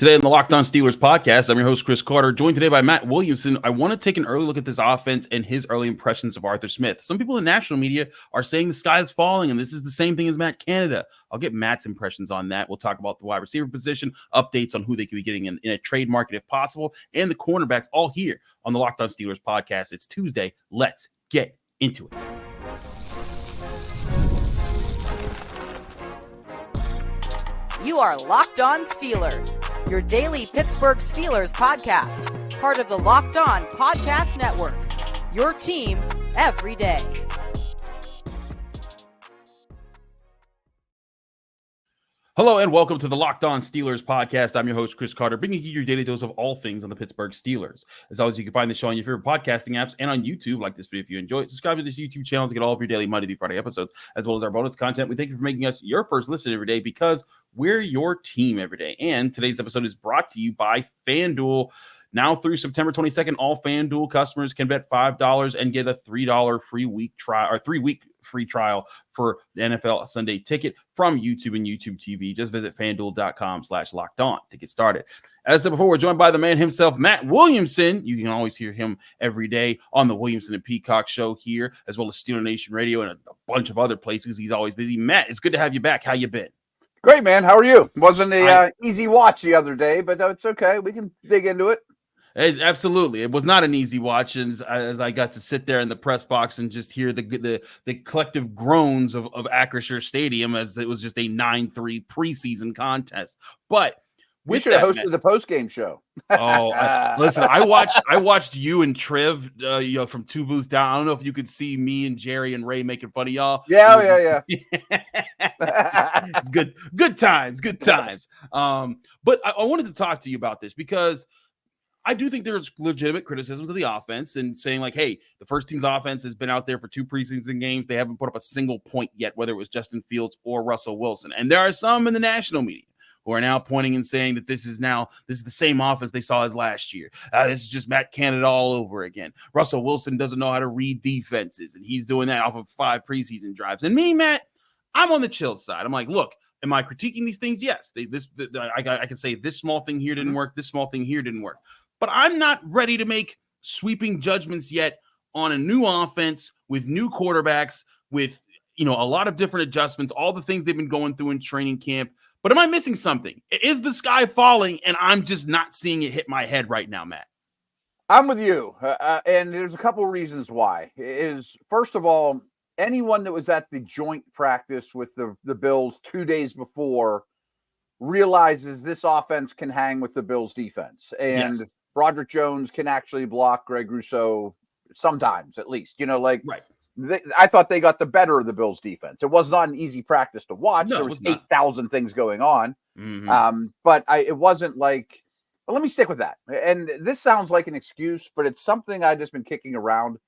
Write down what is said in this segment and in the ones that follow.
Today on the Locked On Steelers podcast, I'm your host, Chris Carter, joined today by Matt Williamson. I want to take an early look at this offense and his early impressions of Arthur Smith. Some people in national media are saying the sky is falling, and this is the same thing as Matt Canada. I'll get Matt's impressions on that. We'll talk about the wide receiver position, updates on who they could be getting in a trade market if possible, and the cornerbacks all here on the Locked On Steelers podcast. It's Tuesday. Let's get into it. You are Locked On Steelers, your daily Pittsburgh Steelers podcast, part of the Locked On Podcast Network, your team every day. Hello and welcome to the Locked On Steelers podcast. I'm your host, Chris Carter, bringing you your daily dose of all things on the Pittsburgh Steelers. As always, you can find the show on your favorite podcasting apps and on YouTube. Like this video if you enjoy it. Subscribe to this YouTube channel to get all of your daily Monday through Friday episodes, as well as our bonus content. We thank you for making us your first listen every day because we're your team every day. And today's episode is brought to you by FanDuel. Now through September 22nd, all FanDuel customers can bet $5 and get a $3 free week trial or 3-week free trial for the NFL Sunday Ticket from YouTube and YouTube TV. Just visit FanDuel.com/lockedon to get started. As I said before, we're joined by the man himself, Matt Williamson. You can always hear him every day on the Williamson and Peacock show here, as well as Steeler Nation Radio and a bunch of other places. He's always busy. Matt, it's good to have you back. How you been? Great, man. How are you? Wasn't an easy watch the other day, but it's okay. We can dig into it. Absolutely. It was not an easy watch, as I got to sit there in the press box and just hear the collective groans of Acrisure Stadium as it was just a 9-3 preseason contest. But we should have hosted the post-game show. Listen, I watched you and Triv, from two booths down. I don't know if you could see me and Jerry and Ray making fun of y'all. Yeah. It's good times. But I wanted to talk to you about this because I do think there's legitimate criticisms of the offense and saying like, hey, the first team's offense has been out there for 2 preseason games. They haven't put up a single point yet, whether it was Justin Fields or Russell Wilson. And there are some in the national media who are now pointing and saying that this is the same offense they saw as last year. This is just Matt Canada all over again. Russell Wilson doesn't know how to read defenses, and he's doing that off of 5 preseason drives. And me, Matt, I'm on the chill side. I'm like, look, am I critiquing these things? Yes. I can say this small thing here didn't work. This small thing here didn't work. But I'm not ready to make sweeping judgments yet on a new offense with new quarterbacks, with a lot of different adjustments, all the things they've been going through in training camp. But am I missing something? Is the sky falling and I'm just not seeing it hit my head right now, Matt? I'm with you. And there's a couple of reasons why. First of all, anyone that was at the joint practice with the Bills 2 days before realizes this offense can hang with the Bills defense. And yes. Broderick Jones can actually block Greg Rousseau sometimes, at least. Right. I thought they got the better of the Bills defense. It was not an easy practice to watch. No, there was 8,000 things going on. Mm-hmm. But it wasn't like, well, let me stick with that. And this sounds like an excuse, but it's something I've just been kicking around.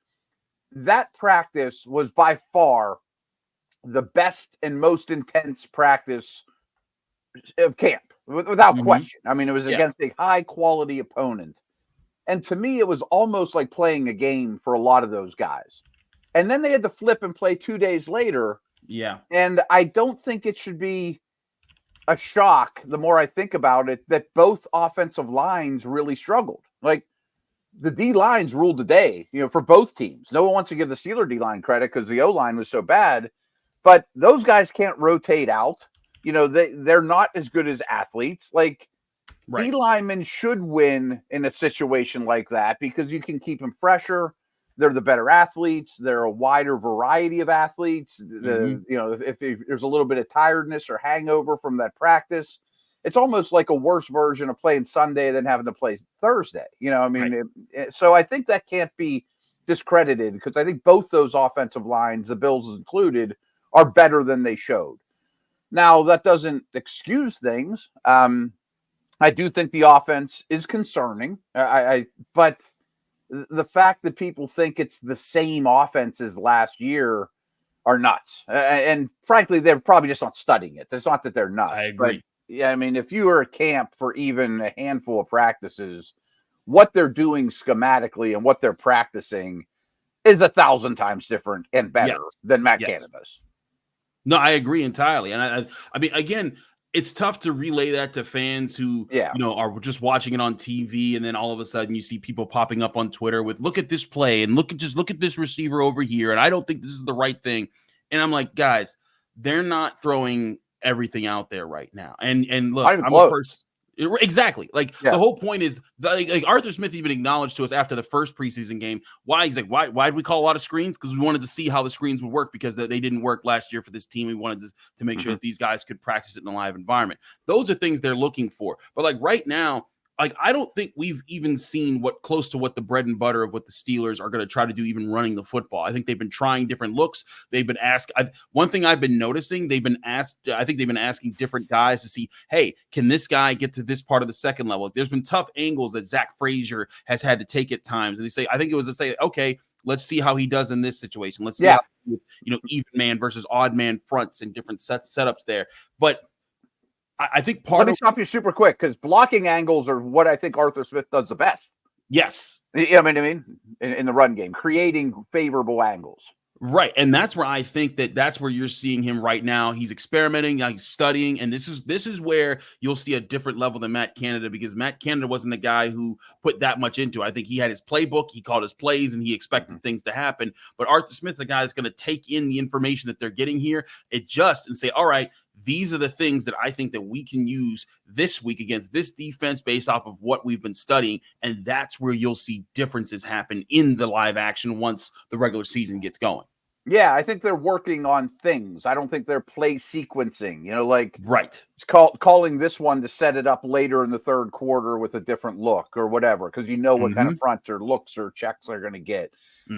That practice was by far the best and most intense practice of camp, without question. I mean, it was against a high-quality opponent. And to me, it was almost like playing a game for a lot of those guys. And then they had to flip and play 2 days later. Yeah. And I don't think it should be a shock, the more I think about it, that both offensive lines really struggled. Like, the D-lines ruled the day, for both teams. No one wants to give the Steeler D-line credit because the O-line was so bad. But those guys can't rotate out. They're not as good as athletes. Like, right. D-linemen should win in a situation like that because you can keep them fresher. They're the better athletes. They're a wider variety of athletes. If there's a little bit of tiredness or hangover from that practice, it's almost like a worse version of playing Sunday than having to play Thursday. Right. So I think that can't be discredited because I think both those offensive lines, the Bills included, are better than they showed. Now, that doesn't excuse things. I do think the offense is concerning. But the fact that people think it's the same offense as last year are nuts. And frankly, they're probably just not studying it. It's not that they're nuts. I agree. But, if you were at camp for even a handful of practices, what they're doing schematically and what they're practicing is 1,000 times different and better than Matt Canada's. No, I agree entirely. And I mean, again, it's tough to relay that to fans who, are just watching it on TV, and then all of a sudden you see people popping up on Twitter with, look at this play and look at this receiver over here, and I don't think this is the right thing. And I'm like, guys, they're not throwing everything out there right now. And look, I'm a person. Exactly. Like the whole point is like Arthur Smith even acknowledged to us after the first preseason game why he's like, why did we call a lot of screens? Because we wanted to see how the screens would work, because they didn't work last year for this team. We wanted to make sure that these guys could practice it in a live environment. Those are things they're looking for. But like right now, like, I don't think we've even seen close to what the bread and butter of what the Steelers are going to try to do, even running the football. I think they've been trying different looks. They've been asked. One thing I've been noticing, I think they've been asking different guys to see, hey, can this guy get to this part of the second level? There's been tough angles that Zach Frazier has had to take at times. And I think it was to say, okay, let's see how he does in this situation. Let's see how, even man versus odd man fronts and different setups there. But I think Let me stop you super quick, because blocking angles are what I think Arthur Smith does the best. Yes. I mean, in the run game, creating favorable angles. Right. And that's where I think that's where you're seeing him right now. He's experimenting, he's studying, and this is where you'll see a different level than Matt Canada, because Matt Canada wasn't the guy who put that much into it. I think he had his playbook, he called his plays, and he expected things to happen. But Arthur Smith's the guy that's going to take in the information that they're getting here, adjust, and say, all right, these are the things that I think that we can use this week against this defense based off of what we've been studying. And that's where you'll see differences happen in the live action once the regular season gets going. Yeah, I think they're working on things. I don't think they're play sequencing, right. Calling this one to set it up later in the third quarter with a different look or whatever, because what kind of fronts or looks or checks they're going to get.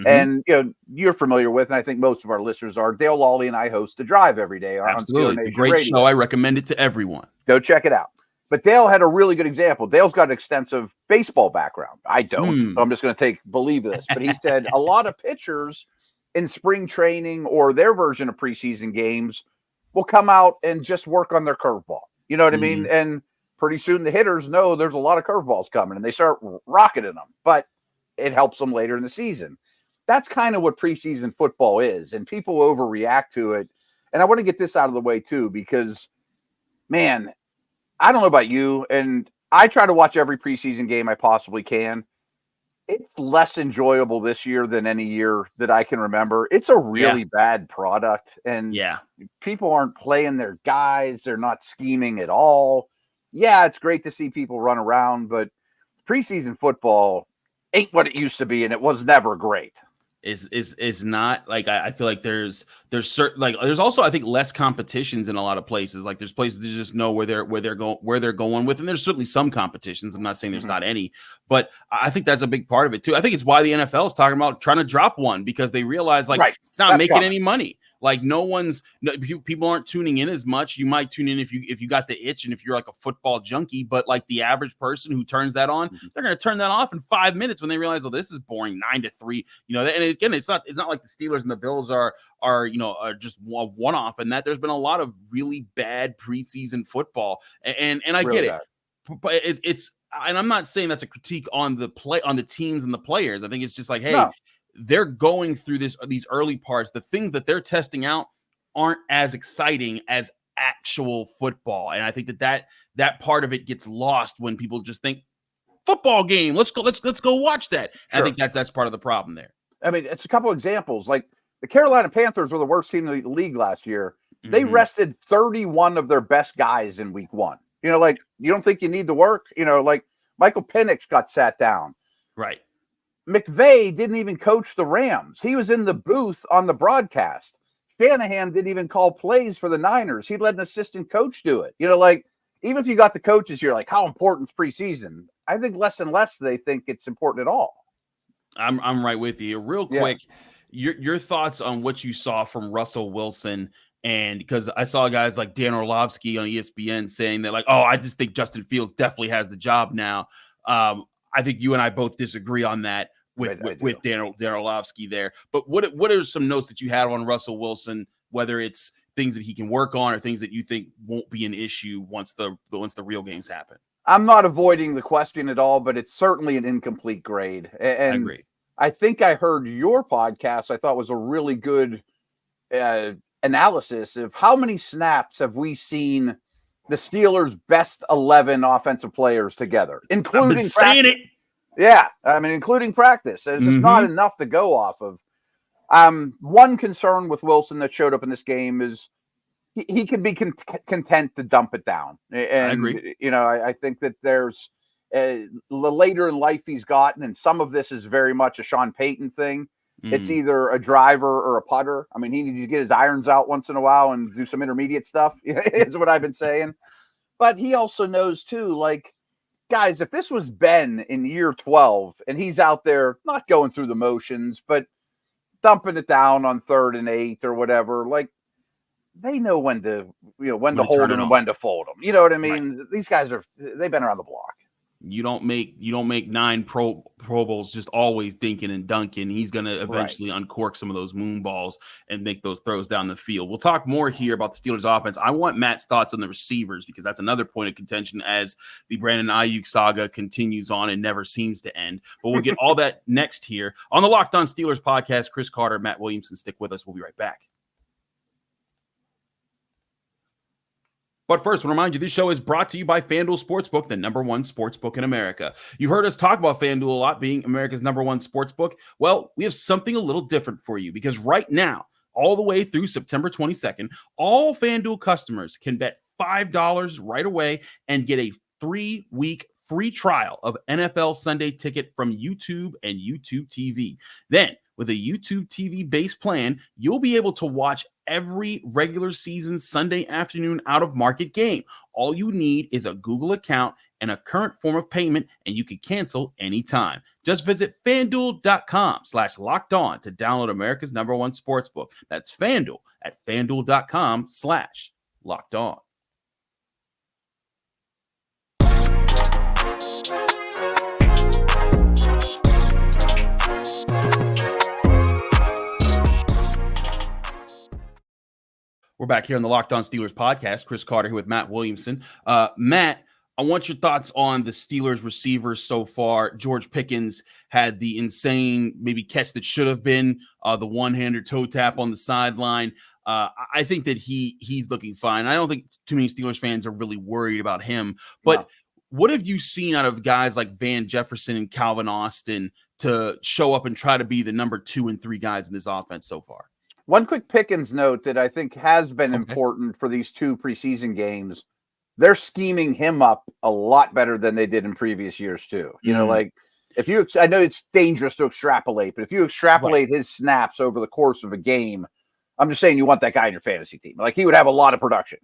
And you're familiar with, and I think most of our listeners are, Dale Lawley and I host The Drive every day. Absolutely. It's a great show. I recommend it to everyone. Go check it out. But Dale had a really good example. Dale's got an extensive baseball background. I don't. So I'm just going to believe this. But he said a lot of pitchers in spring training or their version of preseason games will come out and just work on their curveball. You know what I mean? And pretty soon the hitters know there's a lot of curveballs coming, and they start rocketing them. But it helps them later in the season. That's kind of what preseason football is, and people overreact to it. And I want to get this out of the way too, because, man, I don't know about you, and I try to watch every preseason game I possibly can. It's less enjoyable this year than any year that I can remember. It's a really bad product, and people aren't playing their guys. They're not scheming at all. Yeah, it's great to see people run around, but preseason football ain't what it used to be, and it was never great. Is not, like, I feel like there's certain, like, there's also, I think, less competitions in a lot of places. Like, there's places that just know where they're going with, and there's certainly some competitions. I'm not saying there's not any, but I think that's a big part of it too. I think it's why the NFL is talking about trying to drop one, because they realize, like, it's not making any money. Like, people aren't tuning in as much. You might tune in if you got the itch and if you're like a football junkie, but like the average person who turns that on, they're going to turn that off in 5 minutes when they realize, oh, this is boring, 9-3. And again, it's not like the Steelers and the Bills are just one-off, and that there's been a lot of really bad preseason football, and I really get it, but it's and I'm not saying that's a critique on the teams and the players. I think it's just like, hey. No. They're going through these early parts. The things that they're testing out aren't as exciting as actual football. And I think that part of it gets lost when people just think football game. Let's go watch that. Sure. I think that's part of the problem there. I mean, it's a couple examples. Like the Carolina Panthers were the worst team in the league last year. They rested 31 of their best guys in week 1. Like, you don't think you need to work? Like Michael Penix got sat down. Right. McVay didn't even coach the Rams. He was in the booth on the broadcast. Shanahan didn't even call plays for the Niners. He let an assistant coach do it. Like, even if you got the coaches, you're like, how important is preseason? I think less and less they think it's important at all. I'm right with you. Real quick, your thoughts on what you saw from Russell Wilson. And because I saw guys like Dan Orlovsky on ESPN saying that, like, oh, I just think Justin Fields definitely has the job now. I think you and I both disagree on that with Dan Orlovsky there. But what are some notes that you had on Russell Wilson, whether it's things that he can work on or things that you think won't be an issue once the real games happen? I'm not avoiding the question at all, but it's certainly an incomplete grade. And I agree. I think I heard your podcast, I thought was a really good analysis of how many snaps have we seen the Steelers' best 11 offensive players together, including I've been saying practice. it. Yeah, I mean, including practice. It's just not enough to go off of. One concern with Wilson that showed up in this game is he can be content to dump it down. And, I agree. I think that there's the later in life he's gotten, and some of this is very much a Sean Payton thing. It's either a driver or a putter. I mean, he needs to get his irons out once in a while and do some intermediate stuff, is what I've been saying. But he also knows, too, like, guys, if this was Ben in year 12 and he's out there not going through the motions, but dumping it down on 3rd and 8 or whatever, like, they know when to hold them and when to fold them. You know what I mean? Right. These guys they've been around the block. You don't make 9 Pro Bowls just always dinking and dunking. He's going to eventually uncork some of those moon balls and make those throws down the field. We'll talk more here about the Steelers offense. I want Matt's thoughts on the receivers because that's another point of contention as the Brandon Aiyuk saga continues on and never seems to end. But we'll get all that next here on the Locked On Steelers podcast. Chris Carter, Matt Williamson, stick with us. We'll be right back. But first, I want to remind you, this show is brought to you by FanDuel Sportsbook, the #1 sportsbook in America. You've heard us talk about FanDuel a lot being America's #1 sportsbook. Well, we have something a little different for you because right now, all the way through September 22nd, all FanDuel customers can bet $5 right away and get a 3-week free trial of NFL Sunday Ticket from YouTube and YouTube TV. Then, with a YouTube TV base plan, you'll be able to watch every regular season Sunday afternoon out-of-market game. All you need is a Google account and a current form of payment, and you can cancel anytime. Just visit FanDuel.com/LockedOn to download America's #1 sportsbook. That's FanDuel at FanDuel.com/LockedOn. We're back here on the Locked On Steelers podcast. Chris Carter here with Matt Williamson. Matt, I want your thoughts on the Steelers receivers so far. George Pickens had the insane maybe catch that should have been the one-hander toe tap on the sideline. I think that he's looking fine. I don't think too many Steelers fans are really worried about him. But what have you seen out of guys like Van Jefferson and Calvin Austin to show up and try to be the number 2 and 3 guys in this offense so far? One quick Pickens note that I think has been important for these 2 preseason games. They're scheming him up a lot better than they did in previous years too. You know, like I know it's dangerous to extrapolate, but if you extrapolate his snaps over the course of a game, I'm just saying you want that guy in your fantasy team. Like he would have a lot of production.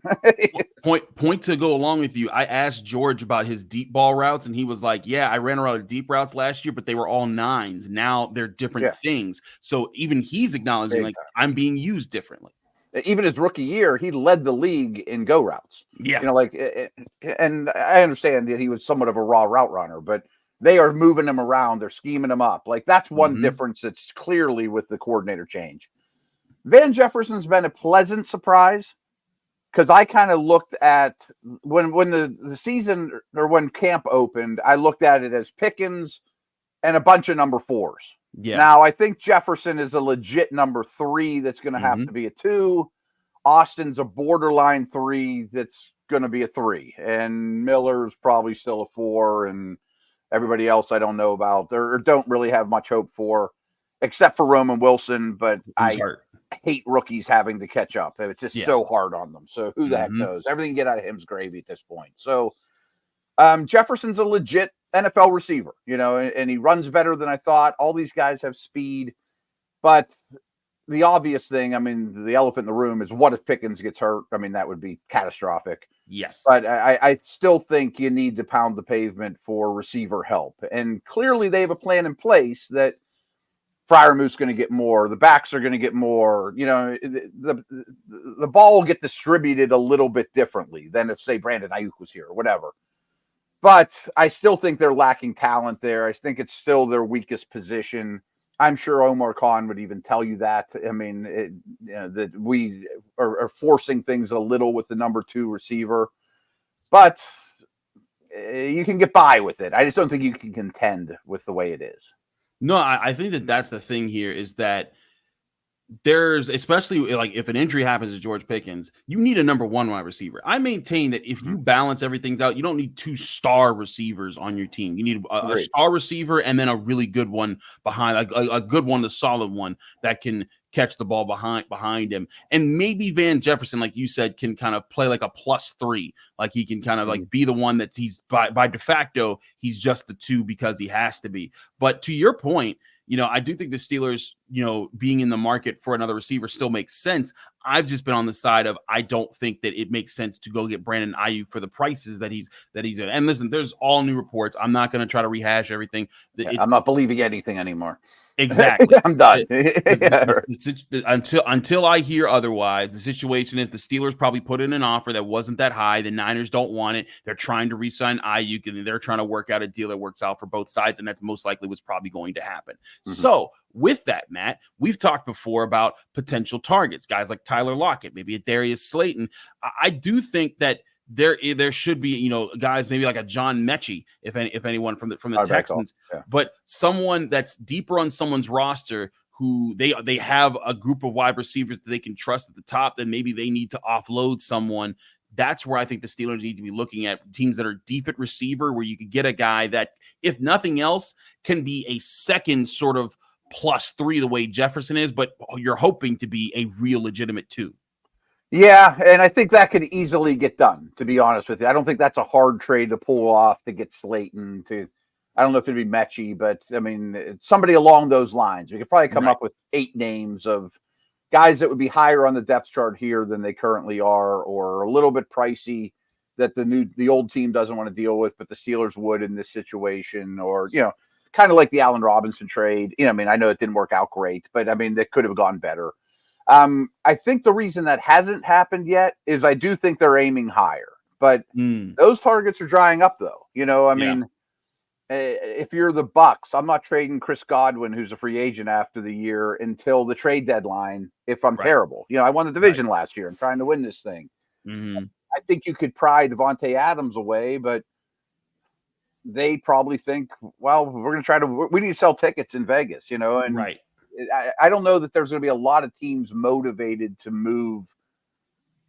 Point to go along with you. I asked George about his deep ball routes, and he was like, yeah, I ran a lot of deep routes last year, but they were all 9s. Now they're different things. So even he's acknowledging, like, I'm being used differently. Even his rookie year, he led the league in go routes. Yeah. You know, like, and I understand that he was somewhat of a raw route runner, but they are moving him around. They're scheming him up. Like that's one difference that's clearly with the coordinator change. Van Jefferson's been a pleasant surprise because I kind of looked at when the season or when camp opened, I looked at it as Pickens and a bunch of number 4s. Yeah. Now I think Jefferson is a legit number 3 that's going to have to be a 2. Austin's a borderline 3 that's going to be a 3, and Miller's probably still a 4, and everybody else I don't know about or don't really have much hope for, except for Roman Wilson. But I hate rookies having to catch up. It's just so hard on them. So who the heck knows? Everything you get out of him's gravy at this point. So Jefferson's a legit NFL receiver, you know, and he runs better than I thought. All these guys have speed, but the obvious thing, I mean, the elephant in the room is what if Pickens gets hurt? I mean, that would be catastrophic. Yes. But I still think you need to pound the pavement for receiver help. And clearly they have a plan in place that Freiermuth's going to get more. The backs are going to get more. You know, the ball will get distributed a little bit differently than if, say, Brandon Aiyuk was here or whatever. But I still think they're lacking talent there. I think it's still their weakest position. I'm sure Omar Khan would even tell you that. I mean, that we are forcing things a little with the number 2 receiver. But you can get by with it. I just don't think you can contend with the way it is. No, I think that that's the thing here is that there's, especially like if an injury happens to George Pickens, you need a number one wide receiver. I maintain that if you balance everything out, you don't need 2 star receivers on your team. You need a star receiver and then a really good one behind, a good one, a solid one that can catch the ball behind him. And maybe Van Jefferson, like you said, can kind of play like a +3. Like he can kind of like be the one that he's by de facto, he's just the 2 because he has to be. But to your point, I do think the Steelers, being in the market for another receiver still makes sense. I've just been on the side of I don't think that it makes sense to go get Brandon Aiyuk for the prices that he's in. And listen, there's all new reports. I'm not going to try to rehash everything. I'm not believing anything anymore. Exactly. I'm done. Until I hear otherwise, the situation is the Steelers probably put in an offer that wasn't that high. The Niners don't want it. They're trying to re-sign Aiyuk, and they're trying to work out a deal that works out for both sides, and that's most likely what's probably going to happen. So with that, Matt, we've talked before about potential targets, guys like Tyler Lockett, maybe a Darius Slayton. I do think that there should be, guys maybe like a John Mechie, if anyone from the Texans, but someone that's deeper on someone's roster who they have a group of wide receivers that they can trust at the top, then maybe they need to offload someone. That's where I think the Steelers need to be looking at teams that are deep at receiver, where you could get a guy that, if nothing else, can be a second sort of +3 the way Jefferson is, but you're hoping to be a real legitimate 2. Yeah, and I think that could easily get done, to be honest with you. I don't think that's a hard trade to pull off to get Slayton to, I don't know if it'd be Mechie, but I mean, somebody along those lines. We could probably come up with 8 names of guys that would be higher on the depth chart here than they currently are, or a little bit pricey that the old team doesn't want to deal with, but the Steelers would in this situation, or, kind of like the Allen Robinson trade. I mean, I know it didn't work out great, but I mean, that could have gone better. I think the reason that hasn't happened yet is I do think they're aiming higher, but those targets are drying up though. I mean, if you're the Bucks, I'm not trading Chris Godwin, who's a free agent after the year, until the trade deadline. If I'm terrible, I won the division last year and trying to win this thing. I think you could pry Devontae Adams away, but they probably think, well, we need to sell tickets in Vegas, and I don't know that there's going to be a lot of teams motivated to move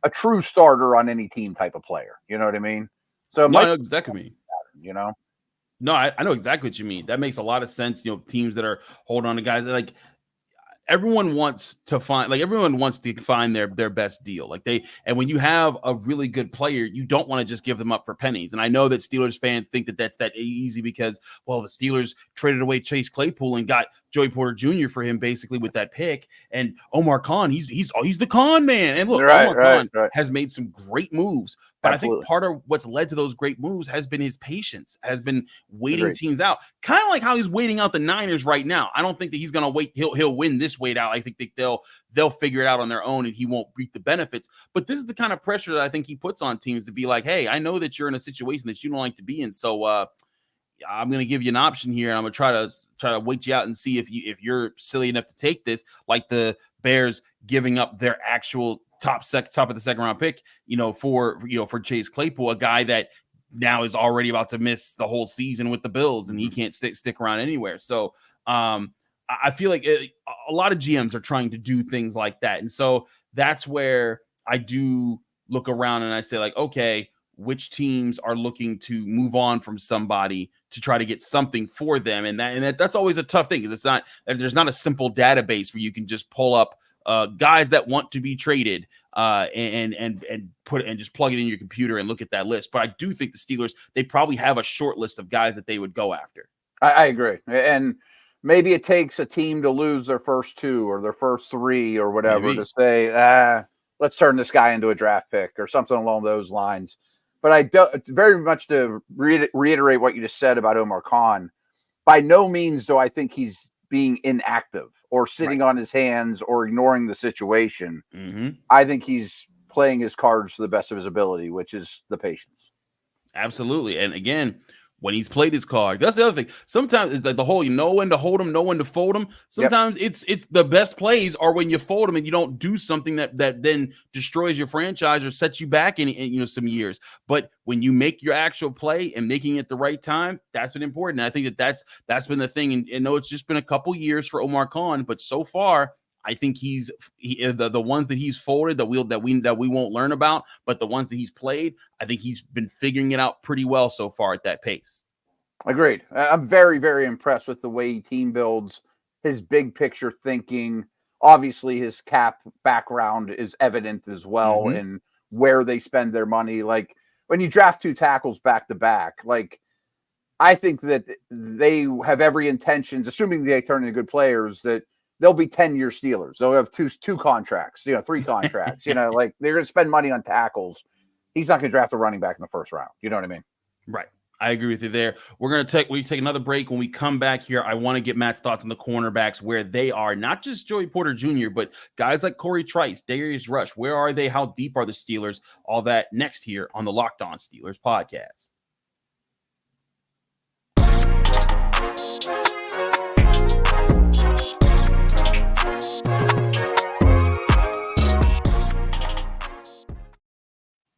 a true starter on any team type of player. You know what I mean? So I know exactly what you mean. No, I know exactly what you mean. That makes a lot of sense. Teams that are holding on to guys like everyone wants to find their best deal. And when you have a really good player, you don't want to just give them up for pennies. And I know that Steelers fans think that that's that easy because, well, the Steelers traded away Chase Claypool and got Joey Porter Jr. for him basically with that pick. And Omar Khan, he's the con man. And look, Omar Khan has made some great moves. But Absolutely. I think part of what's led to those great moves has been his patience, has been waiting teams out. Kind of like how he's waiting out the Niners right now. I don't think that he's going to wait. He'll win this wait out. I think that they'll figure it out on their own and he won't reap the benefits. But this is the kind of pressure that I think he puts on teams to be like, hey, I know that you're in a situation that you don't like to be in. So I'm going to give you an option here. And I'm going to try to wait you out and see if you're silly enough to take this, like the Bears giving up their actual top of the second round pick, for Chase Claypool, a guy that now is already about to miss the whole season with the Bills and he can't stick around anywhere. So I feel like a lot of GMs are trying to do things like that. And so that's where I do look around and I say like, okay, which teams are looking to move on from somebody to try to get something for them. And that's always a tough thing because there's not a simple database where you can just pull up guys that want to be traded and just plug it in your computer and look at that list. But I do think the Steelers, they probably have a short list of guys that they would go after. I agree. And maybe it takes a team to lose their first 2 or their first 3 or whatever to say, let's turn this guy into a draft pick or something along those lines. But I very much to reiterate what you just said about Omar Khan, by no means do I think he's being inactive or sitting on his hands or ignoring the situation. I think he's playing his cards to the best of his ability, which is the patience. Absolutely. And again, when he's played his card, that's the other thing. Sometimes it's like the whole, know when to hold him, know when to fold him. Sometimes it's the best plays are when you fold him and you don't do something that then destroys your franchise or sets you back in some years. But when you make your actual play and making it the right time, that's been important. And I think that's been the thing. And I know it's just been a couple years for Omar Khan, but so far I think the ones that he's folded that we won't learn about, but the ones that he's played, I think he's been figuring it out pretty well so far at that pace. Agreed. I'm very, very impressed with the way he team builds, his big picture thinking. Obviously, his cap background is evident as well in where they spend their money. Like when you draft 2 tackles back to back, like I think that they have every intention, assuming they turn into good players, that they'll be 10-year Steelers. They'll have two contracts, 3 contracts. Like they're going to spend money on tackles. He's not going to draft a running back in the first round. You know what I mean? Right. I agree with you there. We're going to take another break. When we come back here, I want to get Matt's thoughts on the cornerbacks, where they are, not just Joey Porter Jr., but guys like Cory Trice, Darius Rush. Where are they? How deep are the Steelers? All that next here on the Locked On Steelers podcast.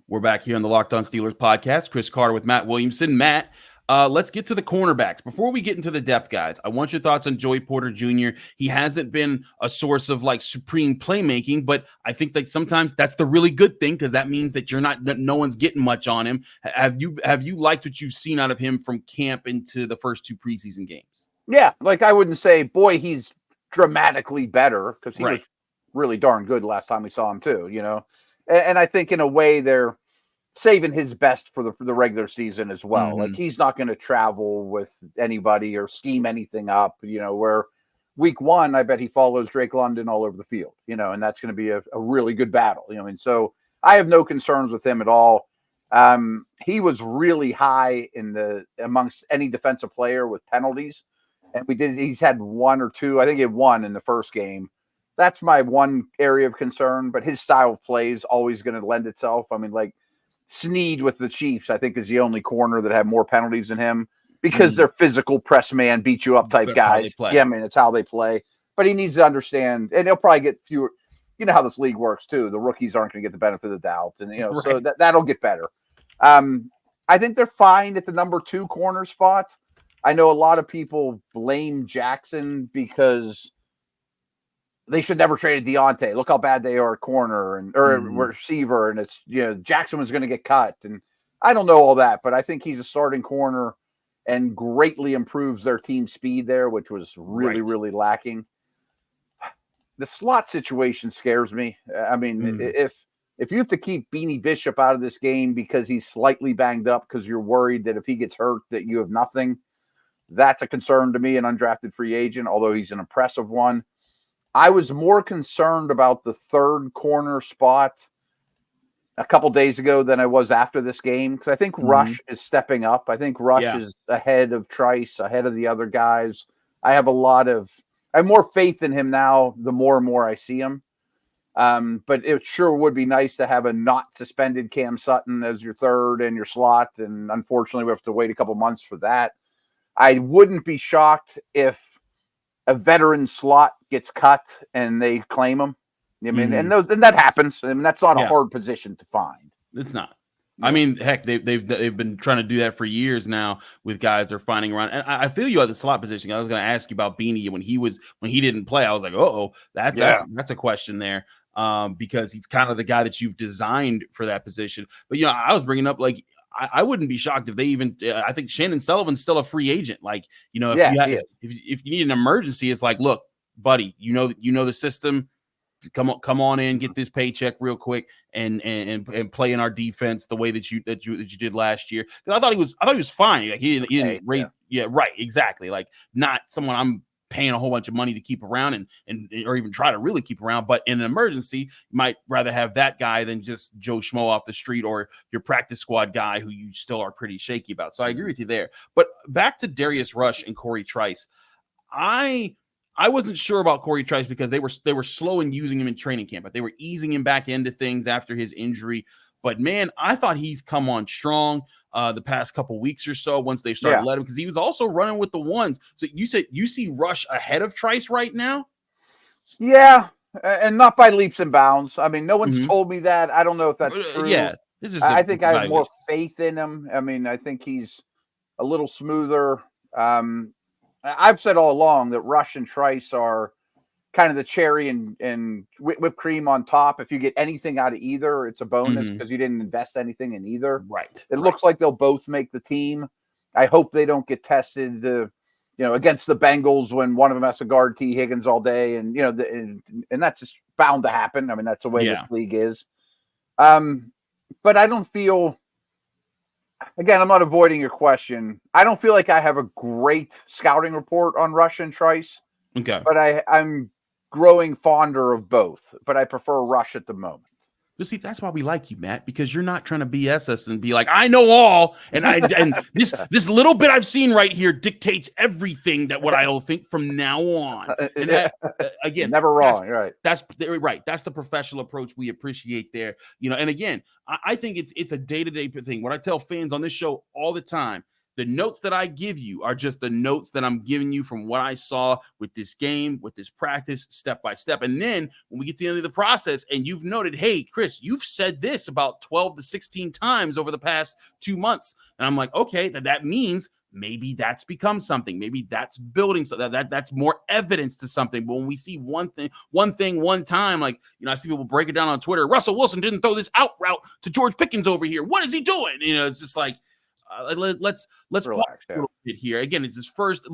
We're back here on the Locked On Steelers podcast. Chris Carter with Matt Williamson. Matt, let's get to the cornerbacks. Before we get into the depth, guys, I want your thoughts on Joey Porter Jr. He hasn't been a source of like supreme playmaking, but I think that sometimes that's the really good thing, because that means that no one's getting much on him. Have you liked what you've seen out of him from camp into the first 2 preseason games? Yeah, like I wouldn't say, boy, he's dramatically better, because he was really darn good last time we saw him too, And I think in a way they're saving his best for the regular season as well. Like he's not going to travel with anybody or scheme anything up, where week 1, I bet he follows Drake London all over the field, and that's going to be a really good battle, and so I have no concerns with him at all. He was really high amongst any defensive player with penalties. And he's had 1 or 2, I think he had 1 in the first game. That's my one area of concern, but his style of play is always going to lend itself. I mean, like Snead with the Chiefs, I think is the only corner that had more penalties than him, because they're physical press man, beat you up type guys. Yeah, I mean, it's how they play. But he needs to understand, and he'll probably get fewer. You know how this league works too. The rookies aren't going to get the benefit of the doubt, and so that'll get better. I think they're fine at the number 2 corner spot. I know a lot of people blame Jackson because they should never trade Donte. Look how bad they are at corner or receiver, and it's Jackson was going to get cut, and I don't know all that, but I think he's a starting corner and greatly improves their team speed there, which was really really lacking. The slot situation scares me. I mean, if you have to keep Beanie Bishop out of this game because he's slightly banged up because you're worried that if he gets hurt that you have nothing, that's a concern to me, an undrafted free agent, although he's an impressive one. I was more concerned about the 3rd corner spot a couple days ago than I was after this game, because I think Rush is stepping up. I think Rush is ahead of Trice, ahead of the other guys. I have more faith in him now the more and more I see him. But it sure would be nice to have a not suspended Cam Sutton as your 3rd and your slot, and unfortunately we have to wait a couple months for that. I wouldn't be shocked if a veteran slot gets cut and they claim him. I mean, and that happens. I mean, that's not a hard position to find. It's not. I mean, heck, they've been trying to do that for years now with guys they're finding around. And I feel you at the slot position. I was going to ask you about Beanie when he didn't play. I was like, that's a question there, because he's kind of the guy that you've designed for that position. But I was bringing up like I wouldn't be shocked if they even. I think Shannon Sullivan's still a free agent. Like if you need an emergency, it's like, look, buddy, you know the system. Come on in, get this paycheck real quick, and play in our defense the way that you did last year. Because I thought he was fine. Like he didn't rate. Yeah, right, exactly. Like not someone I'm paying a whole bunch of money to keep around and or even try to really keep around. But in an emergency, you might rather have that guy than just Joe Schmo off the street or your practice squad guy who you still are pretty shaky about. So I agree with you there. But back to Darius Rush and Cory Trice. I wasn't sure about Cory Trice because they were slow in using him in training camp, but they were easing him back into things after his injury. But man, I thought he's come on strong the past couple weeks or so once they started letting him, because he was also running with the ones. So you said you see Rush ahead of Trice right now? Yeah, and not by leaps and bounds. I mean, no one's told me that. I don't know if that's true. Yeah, I think I have more faith in him. I mean, I think he's a little smoother. I've said all along that Rush and Trice are kind of the cherry and whipped cream on top. If you get anything out of either, it's a bonus because you didn't invest anything in either. Right. It looks like they'll both make the team. I hope they don't get tested, against the Bengals when one of them has to guard T. Higgins all day, and and that's just bound to happen. I mean, that's the way this league is. But I don't feel. Again, I'm not avoiding your question. I don't feel like I have a great scouting report on Rush and Trice. Okay. But I'm growing fonder of both, but I prefer Rush at the moment. You see, that's why we like you, Matt, because you're not trying to BS us and be like, I know all, and this little bit I've seen right here dictates everything that what I'll think from now on. And that, again, never wrong, right? That's right. That's the professional approach we appreciate there. And again, I think it's a day-to-day thing. What I tell fans on this show all the time, the notes that I give you are just the notes that I'm giving you from what I saw with this game, with this practice, step by step. And then when we get to the end of the process and you've noted, hey, Chris, you've said this about 12 to 16 times over the past 2 months. And I'm like, okay, that means maybe that's become something. Maybe that's building so that's more evidence to something. But when we see one thing, one time, like, I see people break it down on Twitter. Russell Wilson didn't throw this out route to George Pickens over here. What is he doing? It's just like, let's relax a little bit here. Again, it's his first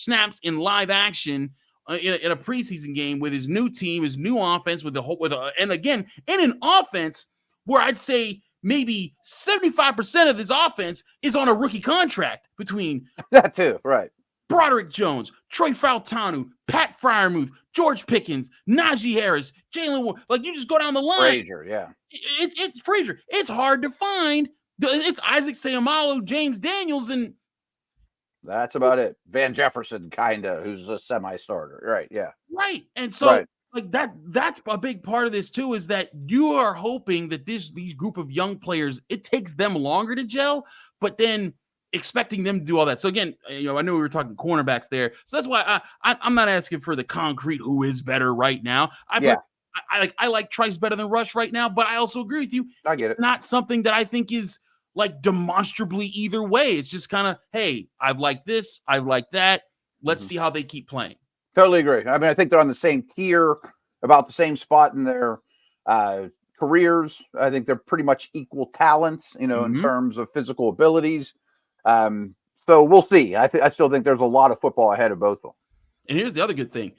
snaps in live action in a preseason game with his new team, his new offense, and again in an offense where I'd say maybe 75% of this offense is on a rookie contract between that too, right? Broderick Jones, Troy Fautanu, Pat Freiermuth, George Pickens, Najee Harris, Jalen Warren. Like, you just go down the line. Frazier, yeah. It's Frazier. It's hard to find. It's Isaac Seumalo, James Daniels, and that's about it. Van Jefferson, who's a semi-starter, right? Yeah, right. And so, like that's a big part of this too. Is that you are hoping that these group of young players, it takes them longer to gel, but then expecting them to do all that. So again, I know we were talking cornerbacks there, so that's why I'm not asking for the concrete who is better right now. I like Trice better than Rush right now, but I also agree with you. I get it. It's not something that I think is like demonstrably either way. It's just kind of, hey, I've liked this, I've liked that. Let's see how they keep playing. Totally agree. I mean, I think they're on the same tier, about the same spot in their careers. I think they're pretty much equal talents, in terms of physical abilities. So we'll see. I still think there's a lot of football ahead of both of them. And here's the other good thing.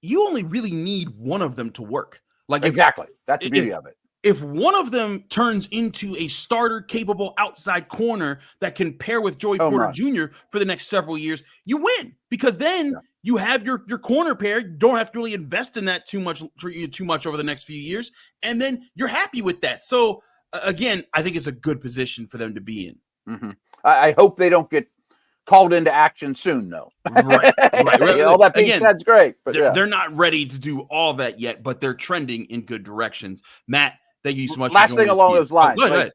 You only really need one of them to work. Like, exactly. That's the beauty of it. If one of them turns into a starter capable outside corner that can pair with Joey Porter Jr. for the next several years, you win, because then you have your corner pair. You don't have to really invest in that too much over the next few years. And then you're happy with that. So again, I think it's a good position for them to be in. Mm-hmm. I hope they don't get called into action soon, though. Right. All that being said, it's great. But they're not ready to do all that yet, but they're trending in good directions. Matt, thank you so much. Last thing along those lines. Go ahead.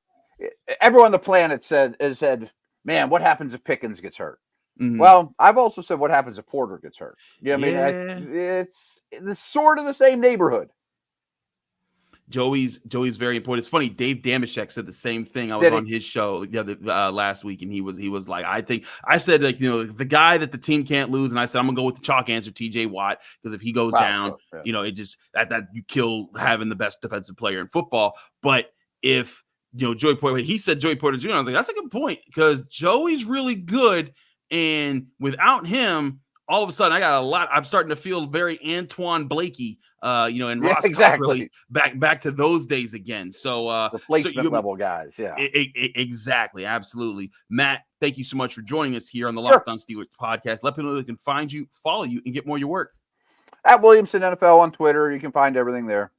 Everyone on the planet has said, man, what happens if Pickens gets hurt? Mm-hmm. Well, I've also said, what happens if Porter gets hurt? I mean, it's sort of the same neighborhood. Joey's very important. It's funny. Dave Damashek said the same thing. I was on his show last week, and he was like, I said, like, the guy that the team can't lose, and I said I'm gonna go with the chalk answer, TJ Watt, because if he goes down, it just that you kill having the best defensive player in football. But if Joey Porter, he said Joey Porter Jr. I was like, that's a good point, because Joey's really good, and without him, all of a sudden, I'm starting to feel very Antoine Blakey, and Ross really back to those days again. So replacement level guys, exactly, absolutely. Matt, thank you so much for joining us here on the Locked On Steelers podcast. Let people know they can find you, follow you, and get more of your work. At Williamson NFL on Twitter, you can find everything there.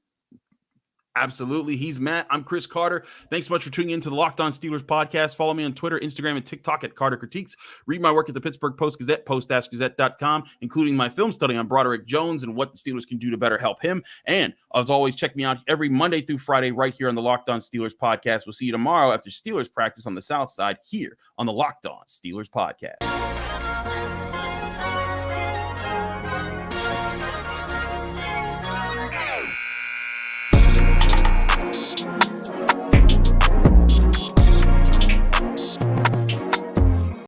Absolutely. He's Matt. I'm Chris Carter. Thanks so much for tuning into the Locked On Steelers podcast. Follow me on Twitter, Instagram, and TikTok at Carter Critiques. Read my work at the Pittsburgh Post-Gazette, post-gazette.com, including my film study on Broderick Jones and what the Steelers can do to better help him. And as always, check me out every Monday through Friday right here on the Locked On Steelers podcast. We'll see you tomorrow after Steelers practice on the South Side here on the Locked On Steelers podcast.